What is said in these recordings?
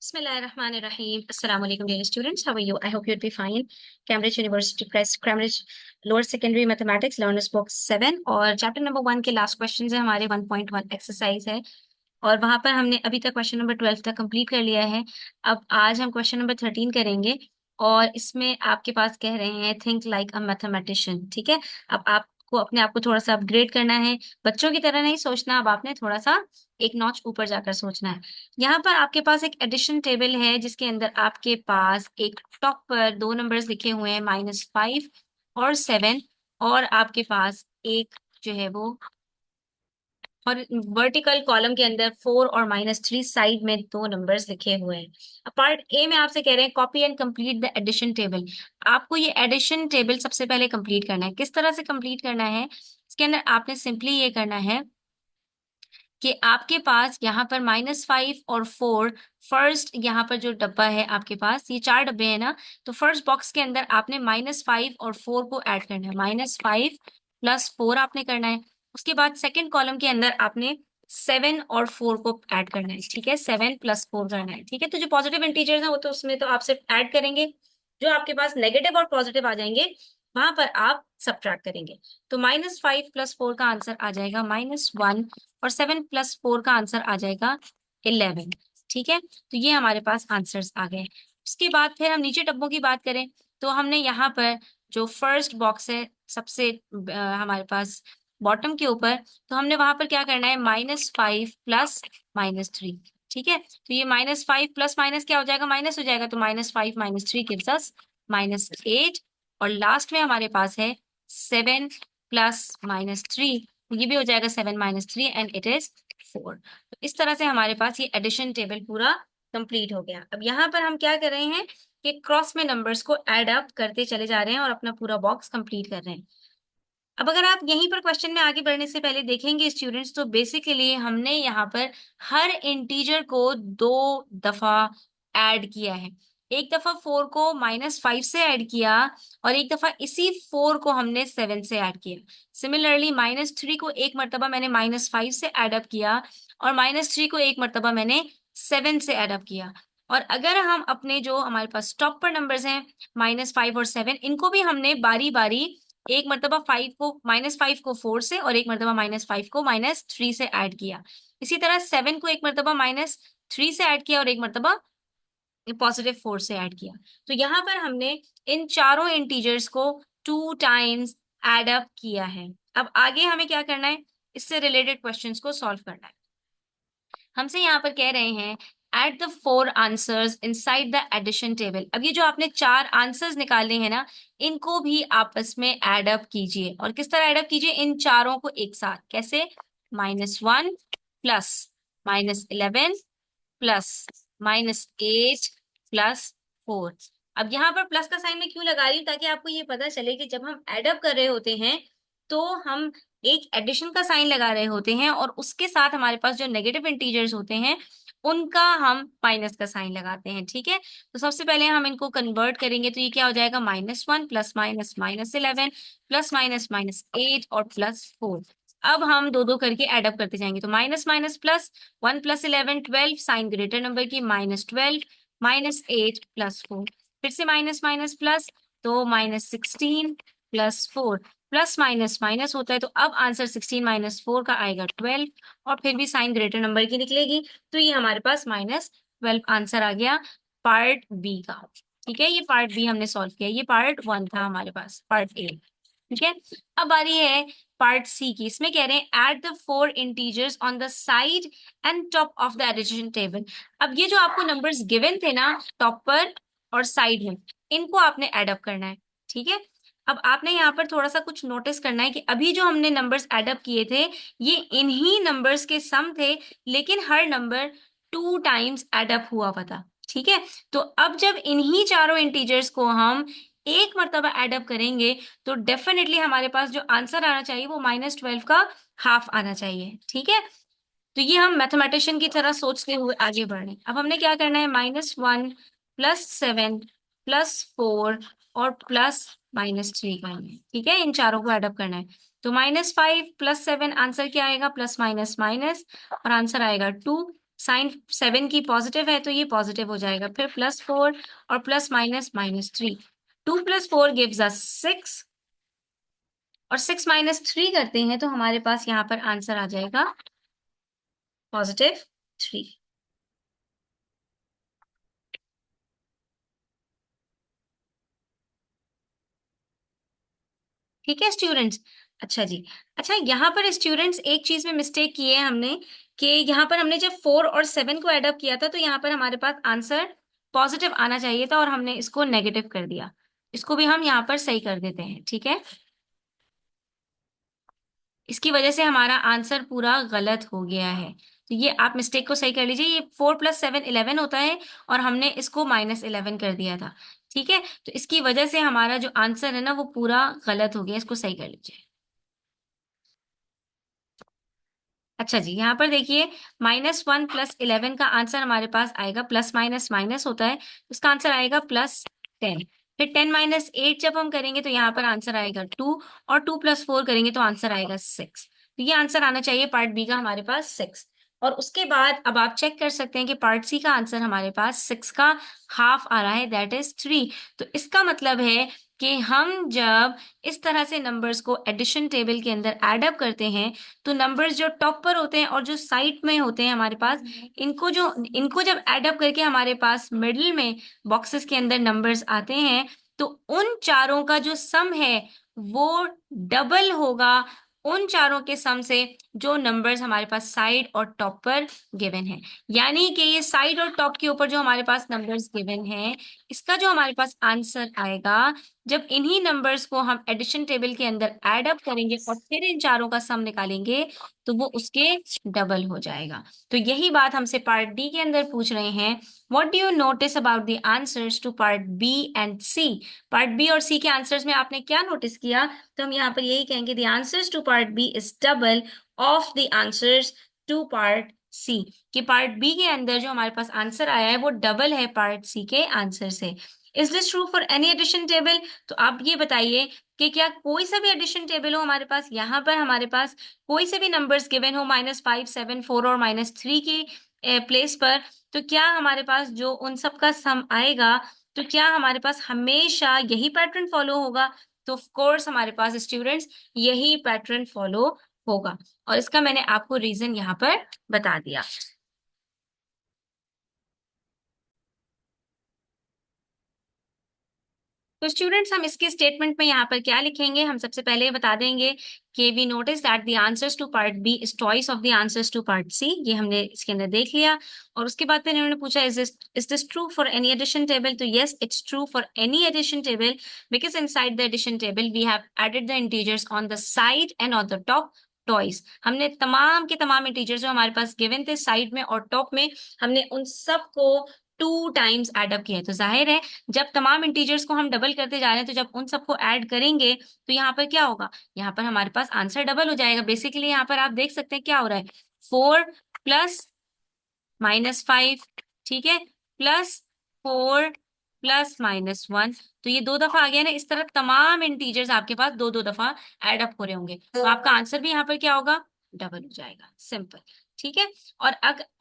Bismillahirrahmanirrahim. Assalamu alaikum, dear students. How are you? I hope you'd be fine. Cambridge University Press, Cambridge Lower Secondary Mathematics, Learners Book 7 और chapter number 1 के last question है हमारे 1.1 exercise है और वहां पर हमने अभी तक क्वेश्चन नंबर 12 तक कंप्लीट कर लिया है। अब आज हम क्वेश्चन नंबर 13 करेंगे और इसमें आपके पास कह रहे हैं थिंक लाइक अ मैथमेटिशियन। ठीक है, अब आपको अपने आप को थोड़ा सा अपग्रेड करना है, बच्चों की तरह नहीं सोचना, अब आपने थोड़ा सा एक नॉच ऊपर जाकर सोचना है। यहाँ पर आपके पास एक एडिशन टेबल है जिसके अंदर आपके पास एक टॉप पर दो नंबर्स लिखे हुए हैं -5 और 7 और आपके पास एक जो है वो और वर्टिकल कॉलम के अंदर 4 और -3 साइड में दो नंबर्स लिखे हुए हैं। पार्ट ए में आपसे कह रहे हैं copy and complete the addition table. आपको ये एडिशन टेबल सबसे पहले कंप्लीट करना है। किस तरह से कंप्लीट करना है, इसके अंदर आपने सिंपली ये करना है कि आपके पास यहाँ पर -5 और 4 फर्स्ट यहाँ पर जो डब्बा है आपके पास, ये 4 डब्बे हैं ना, तो फर्स्ट बॉक्स के अंदर आपने -5 और 4 को ऐड करना है। -5 + 4 आपने करना है। उसके बाद सेकंड कॉलम के अंदर आपने 7 और 4 को ऐड करना है। ठीक है, 7 + 4 करना है। ठीक है, तो जो पॉजिटिव इंटीजर्स हैं वो तो उसमें तो आप सिर्फ ऐड करेंगे, जो आपके पास नेगेटिव और पॉजिटिव आ जाएंगे वहां पर आप सब्ट्रैक्ट करेंगे। तो -5 + 4 का आंसर आ जाएगा -1 और 7 + 4 का आंसर आ जाएगा 11। ठीक है, तो ये हमारे पास आंसर्स आ गए। उसके बाद फिर हम नीचे डब्बों की बात करें तो हमने यहाँ पर जो फर्स्ट बॉक्स है सबसे हमारे पास बॉटम के ऊपर, तो हमने वहां पर क्या करना है, -5 + -3। ठीक है, तो ये -5 प्लस माइनस क्या हो जाएगा, माइनस हो जाएगा, तो -5 - 3 गिव्स अस -8 और लास्ट में हमारे पास है 7 + -3, ये भी हो जाएगा 7 - 3 एंड इट इज 4। तो इस तरह से हमारे पास ये एडिशन टेबल पूरा कंप्लीट हो गया। अब यहाँ पर हम क्या कर रहे हैं कि क्रॉस में नंबर्स को ऐड अप करते चले जा रहे हैं और अपना पूरा बॉक्स कंप्लीट कर रहे हैं। अब अगर आप यहीं पर क्वेश्चन में आगे बढ़ने से पहले देखेंगे स्टूडेंट्स, तो बेसिकली हमने यहाँ पर हर इंटीजर को 2 दफा ऐड किया है। एक दफा 4 को -5 से ऐड किया और एक दफा इसी 4 को हमने 7 से ऐड किया। सिमिलरली -3 को एक मरतबा मैंने -5 से ऐड अप किया और -3 को एक मरतबा मैंने 7 से ऐड अप किया। और अगर हम अपने जो हमारे पास टॉप पर नंबर्स हैं -5 और 7, इनको भी हमने बारी बारी एक मरतबा 5 को 4 से और एक मरतबा -5 को -3 से ऐड किया। इसी तरह 7 को एक मरतबा -3 से ऐड किया और एक मरतबा +4 से ऐड किया। तो यहाँ पर हमने इन चारों इंटीजर्स को 2 टाइम्स ऐड अप किया है। अब आगे हमें क्या करना है, इससे रिलेटेड क्वेश्चंस को सॉल्व करना है। हमसे यहाँ पर कह रहे हैं at the 4 answers inside the addition table. अब ये जो आपने 4 आंसर्स निकाले हैं ना, इनको भी आपस में एड अप कीजिए। और किस तरह एड अप कीजिए, इन चारों को एक साथ, कैसे, -1 + -11 + -8 + 4। अब यहाँ पर प्लस का साइन मैं क्यों लगा रही हूँ, ताकि आपको ये पता चले कि जब हम एड अप कर रहे होते हैं तो हम एक एडिशन का साइन लगा रहे होते हैं और उसके साथ हमारे पास जो नेगेटिव इंटीजर्स होते हैं उनका हम माइनस का साइन लगाते हैं। ठीक है, तो सबसे पहले हम इनको कन्वर्ट करेंगे, तो ये क्या हो जाएगा, -1 + -11 + -8 और +4। अब हम दो दो करके एड अप करते जाएंगे, तो minus minus plus, 1 + 11 12, sign greater number की, -12 -8 +4, फिर से माइनस माइनस प्लस, तो -16 +4, प्लस माइनस माइनस होता है, तो अब आंसर 16 - 4 का आएगा 12 और फिर भी साइन ग्रेटर नंबर की निकलेगी, तो ये हमारे पास -12 आंसर आ गया पार्ट बी का। ठीक है, ये पार्ट बी हमने सॉल्व किया, ये पार्ट 1 था हमारे पास, पार्ट ए। ठीक है, अब बारी है पार्ट सी की। इसमें कह रहे हैं add the 4 integers on the side and top of the addition table. अब ये जो आपको नंबर्स गिवन थे ना टॉप पर और साइड में, इनको आपने एड अप करना है। ठीक है, अब आपने यहाँ पर थोड़ा सा कुछ नोटिस करना है कि अभी जो हमने नंबर्स एड अप किए थे ये इन्हीं नंबर्स के सम थे, लेकिन हर नंबर 2 टाइम्स एड अप हुआ हुआ था। ठीक है, तो अब जब इन्हीं चारों इंटीजर्स को हम एक मरतबा एड अप करेंगे तो डेफिनेटली हमारे पास जो आंसर आना चाहिए वो -12 का हाफ आना चाहिए। ठीक है, तो ये हम मैथमेटिशियन की तरह सोचते हुए आगे बढ़ रहे हैं। अब हमने क्या करना है, -1 + 7 + 4 और +-3 करना है। ठीक है, इन चारों को एडअप करना है, तो -5 + 7 आंसर क्या आएगा, प्लस माइनस माइनस और आंसर आएगा 2। साइन 7 की पॉजिटिव है तो ये पॉजिटिव हो जाएगा, फिर +4 और प्लस माइनस -3। 2 + 4 गिव्स अस 6 और 6 - 3 करते हैं तो हमारे पास यहाँ पर आंसर आ जाएगा +3। ठीक है स्टूडेंट्स। अच्छा जी। अच्छा, यहाँ पर स्टूडेंट्स एक चीज में मिस्टेक की है हमने, कि यहाँ पर हमने जब 4 और 7 को एड अप किया था तो यहाँ पर हमारे पास आंसर पॉजिटिव आना चाहिए था और हमने इसको नेगेटिव कर दिया। इसको भी हम यहाँ पर सही कर देते हैं, ठीक है। इसकी वजह से हमारा आंसर पूरा गलत हो गया है, तो ये आप मिस्टेक को सही कर लीजिए। ये 4 + 7 11 होता है और हमने इसको -11 कर दिया था, ठीक है। तो इसकी वजह से हमारा जो आंसर है ना वो पूरा गलत हो गया, इसको सही कर लीजिए। अच्छा जी, यहाँ पर देखिए -1 + 11 का आंसर हमारे पास आएगा, प्लस माइनस माइनस होता है, उसका आंसर आएगा +10। फिर 10 - 8 जब हम करेंगे तो यहाँ पर आंसर आएगा 2, और 2 + 4 करेंगे तो आंसर आएगा 6। तो ये आंसर आना चाहिए पार्ट बी का हमारे पास 6। और उसके बाद अब आप चेक कर सकते हैं कि पार्ट सी का आंसर हमारे पास 6 का हाफ आ रहा है, दैट इज 3। तो इसका मतलब है कि हम जब इस तरह से नंबर्स को एडिशन टेबल के अंदर एड अप करते हैं तो नंबर्स जो टॉप पर होते हैं और जो साइड में होते हैं हमारे पास, इनको जब एड अप करके हमारे पास मिडिल में बॉक्सेस के अंदर नंबर्स आते हैं तो उन चारों का जो सम है वो डबल होगा उन चारों के सम से जो नंबर्स हमारे पास साइड और टॉप पर गिवन है। यानी कि ये साइड और टॉप के ऊपर जो हमारे पास नंबर्स गिवन है, इसका जो हमारे पास आंसर आएगा जब इन्हीं नंबर्स को हम एडिशन टेबल के अंदर ऐड अप करेंगे और फिर इन चारों का सम निकालेंगे तो वो उसके डबल हो जाएगा। तो यही बात हमसे पार्ट डी के अंदर पूछ रहे हैं, what do you notice about the answers to part B and C. Part B और सी के आंसर्स में आपने क्या नोटिस किया, तो हम यहाँ पर यही कहेंगे the answers to part B is double of the answers to part C. कि पार्ट बी के अंदर जो हमारे पास आंसर आया है वो डबल है पार्ट सी के आंसर से। Is this true for any addition table. तो आप ये बताइए कि क्या कोई सा भी एडिशन टेबल हो हमारे पास, यहाँ पर हमारे पास कोई से भी नंबर्स गिवन हो -5 7 4 और -3 की प्लेस पर, तो क्या हमारे पास जो उन सब का सम आएगा तो क्या हमारे पास हमेशा यही पैटर्न फॉलो होगा। तो ऑफ कोर्स हमारे पास स्टूडेंट्स यही पैटर्न फॉलो होगा, और इसका मैंने आपको रीजन यहाँ पर बता दिया। तो स्टूडेंट्स हम इसके स्टेटमेंट में यहाँ पर क्या लिखेंगे, हम सबसे पहले ये बता देंगे कि we notice that the answers to part B is twice of the answers to part C. ये हमने इसके अंदर देख लिया। और उसके बाद फिर इन्होंने पूछा is this true for any addition table. तो yes, it's true for any addition table because inside the addition table we have added the integers on the side and on the top twice. हमने तमाम के तमाम integers जो हमारे पास given थे side में और टॉप में, हमने उन सबको 2 टाइम्स एड अप किया है। तो जाहिर है जब तमाम इंटीजर्स को हम डबल करते जा रहे हैं तो जब उन सबको ऐड करेंगे तो यहाँ पर क्या होगा, यहाँ पर हमारे पास आंसर डबल हो जाएगा। बेसिकली यहाँ पर आप देख सकते हैं क्या हो रहा है, 4 + -5, ठीक है, +4 + -1। तो ये 2 दफा आ गया ना, इस तरह तमाम इंटीजर्स आपके पास 2 2 दफा एड अप हो रहे होंगे तो आपका आंसर भी यहाँ पर क्या होगा, डबल हो जाएगा। सिंपल, ठीक है। और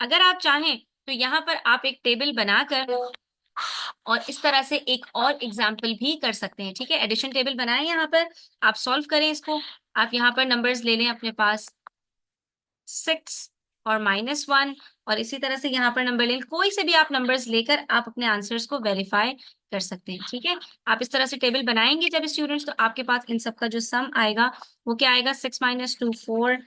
अगर आप चाहें तो यहाँ पर आप एक टेबल बनाकर और इस तरह से एक और एग्जाम्पल भी कर सकते हैं, ठीक है। एडिशन टेबल बनाएं, यहाँ पर आप सॉल्व करें इसको। आप यहाँ पर नंबर्स ले लें अपने पास 6 और -1, और इसी तरह से यहाँ पर नंबर लें, कोई से भी आप नंबर्स लेकर आप अपने आंसर्स को वेरीफाई कर सकते हैं, ठीक है। आप इस तरह से टेबल बनाएंगे जब स्टूडेंट्स, तो आपके पास इन सब का जो सम आएगा वो क्या आएगा, 6 - 2 4,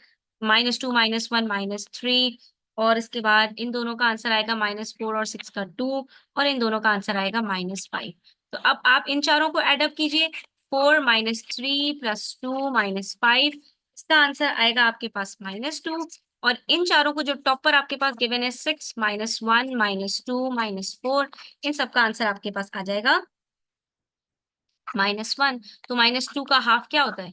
-2 -1 -3, और इसके बाद इन दोनों का आंसर आएगा -4 और 6 का 2, और इन दोनों का आंसर आएगा -5। तो अब आप इन चारों को एड अप कीजिए, 4 -3 + 2 -5, इसका आंसर आएगा आपके पास -2। और इन चारों को जो टॉप पर आपके पास गिवन है 6 -1 -2 -4, इन सब का आंसर आपके पास आ जाएगा -1। तो -2 का हाफ क्या होता है,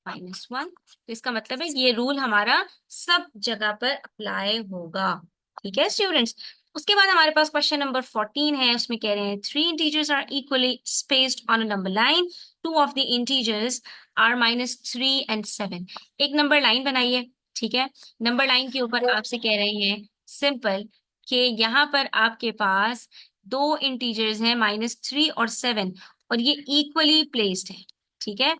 -1। तो इसका मतलब है ये रूल हमारा सब जगह पर अप्लाई होगा, ठीक है स्टूडेंट्स। उसके बाद हमारे पास क्वेश्चन नंबर 14 है, उसमें कह रहे हैं 3 integers are equally spaced on a number line, 2 of the integers are -3 and 7। एक नंबर लाइन बनाइए, ठीक है। नंबर लाइन के ऊपर आपसे कह रहे हैं सिंपल कि यहाँ पर आपके पास दो इंटीजर्स हैं -3 और 7 और ये इक्वली प्लेस्ड है, ठीक है।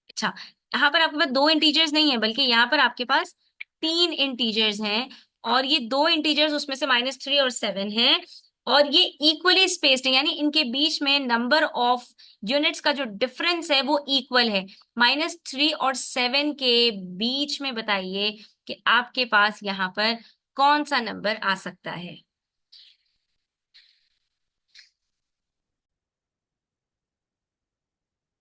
अच्छा, यहाँ पर आपके पास दो इंटीजर्स नहीं है बल्कि यहाँ पर आपके पास तीन इंटीजर्स हैं और ये दो इंटीजर्स उसमें से -3 और 7 हैं और ये इक्वली स्पेस्ड है, यानी इनके बीच में नंबर ऑफ यूनिट्स का जो डिफरेंस है वो इक्वल है। -3 और 7 के बीच में बताइए कि आपके पास यहाँ पर कौन सा नंबर आ सकता है।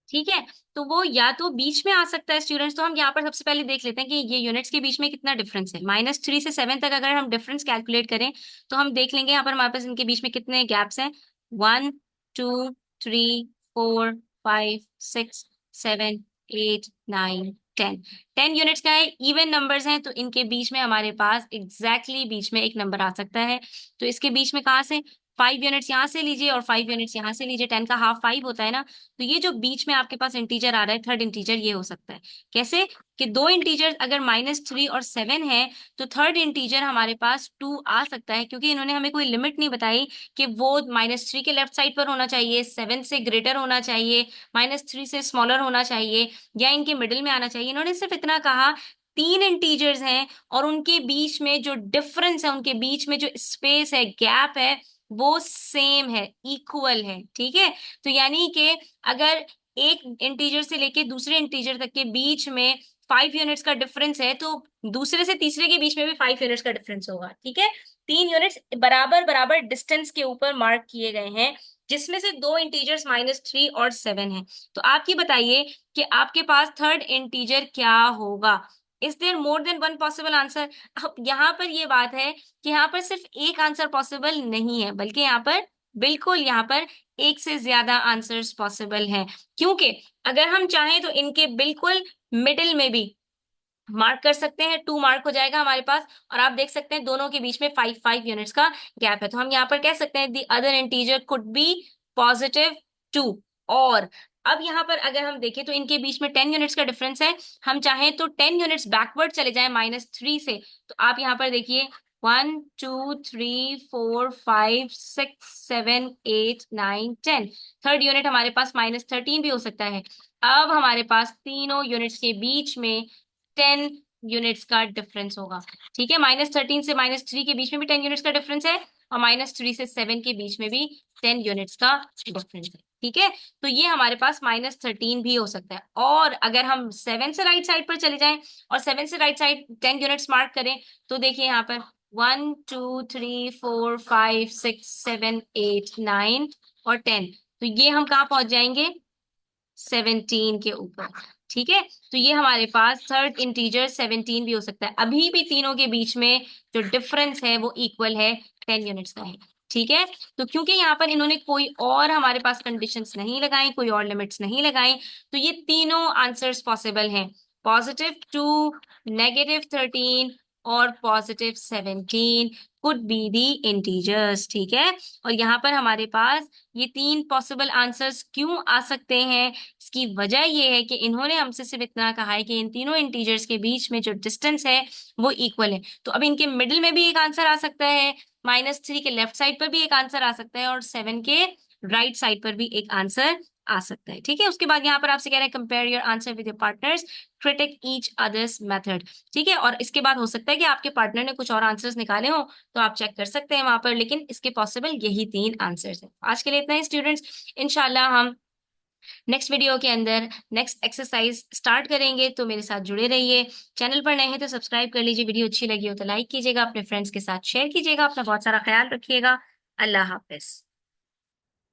ठीक है, तो वो या तो बीच में आ सकता है स्टूडेंट्स। तो हम यहाँ पर सबसे पहले देख लेते हैं कि ये यूनिट्स के बीच में कितना डिफरेंस है। -3 से 7 तक अगर हम डिफरेंस कैलकुलेट करें तो हम देख लेंगे यहाँ पर हमारे पास इनके बीच में कितने गैप्स हैं। 1 2 3 4 5 6 7 8 9 10। 10 यूनिट्स का है, इवन नंबर्स हैं तो इनके बीच में हमारे पास एग्जैक्टली बीच में एक नंबर आ सकता है। तो इसके बीच में कहाँ से 5 यूनिट्स यहाँ से लीजिए और 5 यूनिट्स यहाँ से लीजिए। 10 का हाफ 5 होता है ना, तो ये जो बीच में आपके पास इंटीजर आ रहा है थर्ड इंटीजर, ये हो सकता है। कैसे कि दो इंटीजर अगर -3 और 7 है तो थर्ड इंटीजर हमारे पास 2 आ सकता है, क्योंकि इन्होंने हमें कोई लिमिट नहीं बताई कि वो -3 के लेफ्ट साइड पर होना चाहिए, 7 से ग्रेटर होना चाहिए, -3 से स्मॉलर होना चाहिए या इनके मिडिल में आना चाहिए। इन्होंने सिर्फ इतना कहा तीन इंटीजर्स हैं और उनके बीच में जो डिफरेंस है, उनके बीच में जो स्पेस है, गैप है, वो सेम है, इक्वल है। ठीक है, तो यानी कि अगर एक इंटीजर से लेके दूसरे इंटीजर तक के बीच में 5 यूनिट्स का डिफरेंस है तो दूसरे से तीसरे के बीच में भी 5 यूनिट्स का डिफरेंस होगा। ठीक है, तीन यूनिट्स बराबर बराबर डिस्टेंस के ऊपर मार्क किए गए हैं, जिसमें से दो इंटीजर्स -3 और 7 हैं। तो आप ये बताइए कि आपके पास थर्ड इंटीजर क्या होगा। Is there more than one possible answer. अब यहाँ पर ये बात है कि यहाँ पर सिर्फ एक आंसर पॉसिबल नहीं है, बल्कि यहाँ पर बिल्कुल यहाँ पर एक से ज्यादा आंसर्स पॉसिबल हैं। क्योंकि अगर हम चाहें तो इनके बिल्कुल मिडिल में भी मार्क कर सकते हैं, 2 मार्क हो जाएगा हमारे पास। और आप देख सकते हैं दोनों के बीच में 5 यूनिट्स का गैप है, तो हम यहाँ पर कह सकते हैं the other integer could be +2। और अब यहाँ पर अगर हम देखें तो इनके बीच में 10 यूनिट्स का डिफरेंस है। हम चाहें तो 10 यूनिट्स बैकवर्ड चले जाएं -3 से, तो आप यहाँ पर देखिए 1 2 3 4 5 6 7 8 9 10। थर्ड यूनिट हमारे पास -13 भी हो सकता है। अब हमारे पास तीनों यूनिट्स के बीच में 10 यूनिट्स का डिफरेंस होगा। ठीक है, -13 से -3 के बीच में भी 10 यूनिट्स का डिफरेंस है और -3 से 7 के बीच में भी 10 यूनिट्स का डिफरेंस है। ठीक है, तो ये हमारे पास -13 भी हो सकता है। और अगर हम 7 से राइट साइड पर चले जाएं और 7 से राइट साइड 10 यूनिट्स मार्क करें तो देखिए यहाँ पर 1 2 3 4 5 6 7 8 9 और 10। तो ये हम कहाँ पहुंच जाएंगे 17 के ऊपर। ठीक है, तो ये हमारे पास थर्ड इंटीजर 17 भी हो सकता है। अभी भी तीनों के बीच में जो डिफरेंस है वो इक्वल है, 10 यूनिट्स का है। ठीक है, तो क्योंकि यहाँ पर इन्होंने कोई और हमारे पास कंडीशंस नहीं लगाई, कोई और लिमिट्स नहीं लगाई, तो ये तीनों आंसर्स पॉसिबल हैं। +2, -13 और +17 कुड बी दी इंटीजर्स। ठीक है, और यहाँ पर हमारे पास ये तीन पॉसिबल आंसर्स क्यों आ सकते हैं, इसकी वजह ये है कि इन्होंने हमसे सिर्फ इतना कहा है कि इन तीनों इंटीजर्स के बीच में जो डिस्टेंस है वो इक्वल है। तो अब इनके मिडिल में भी एक आंसर आ सकता है, -3 के लेफ्ट साइड पर भी एक आंसर आ सकता है और 7 के राइट साइड पर भी एक आंसर आ सकता है। ठीक है, उसके बाद यहाँ पर आपसे कह रहे हैं compare your answer with your partners, critic each others method. ठीक है, और इसके बाद हो सकता है कि आपके पार्टनर ने कुछ और आंसर्स निकाले हो तो आप चेक कर सकते हैं वहां पर, लेकिन इसके पॉसिबल यही तीन आंसर्स हैं। आज के लिए इतना ही स्टूडेंट्स, इंशाल्लाह हम नेक्स्ट वीडियो के अंदर नेक्स्ट एक्सरसाइज स्टार्ट करेंगे, तो मेरे साथ जुड़े रहिए। चैनल पर नए हैं तो सब्सक्राइब कर लीजिए, वीडियो अच्छी लगी हो तो लाइक कीजिएगा, अपने फ्रेंड्स के साथ शेयर कीजिएगा। अपना बहुत सारा ख्याल रखिएगा। अल्लाह हाफिज।